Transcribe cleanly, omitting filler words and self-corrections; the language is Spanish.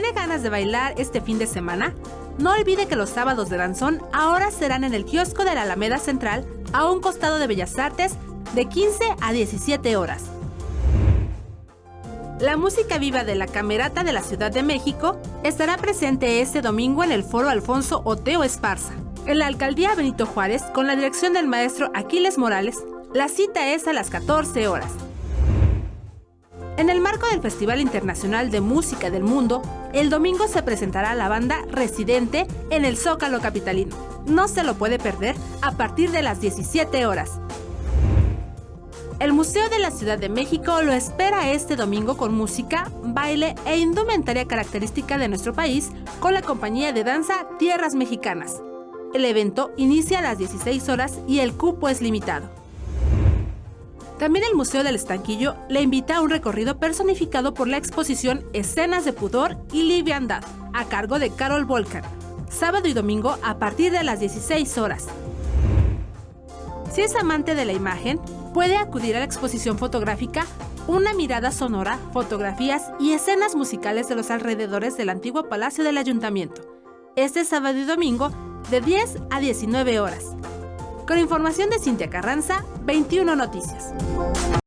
¿Tiene ganas de bailar este fin de semana? No olvide que los sábados de danzón ahora serán en el kiosco de la Alameda Central, a un costado de Bellas Artes, de 15 a 17 horas. La música viva de la Camerata de la Ciudad de México estará presente este domingo en el Foro Alfonso Oteo Esparza, en la Alcaldía Benito Juárez, con la dirección del maestro Aquiles Morales. La cita es a las 14 horas. En el marco del Festival Internacional de Música del Mundo, el domingo se presentará la banda Residente en el Zócalo capitalino. No se lo puede perder a partir de las 17 horas. El Museo de la Ciudad de México lo espera este domingo con música, baile e indumentaria característica de nuestro país con la compañía de danza Tierras Mexicanas. El evento inicia a las 16 horas y el cupo es limitado. También el Museo del Estanquillo le invita a un recorrido personificado por la exposición Escenas de Pudor y Liviandad, a cargo de Carol Volcan, sábado y domingo a partir de las 16 horas. Si es amante de la imagen, puede acudir a la exposición fotográfica Una mirada sonora, fotografías y escenas musicales de los alrededores del antiguo Palacio del Ayuntamiento, este sábado y domingo de 10 a 19 horas. Con información de Cintia Carranza, 21 Noticias.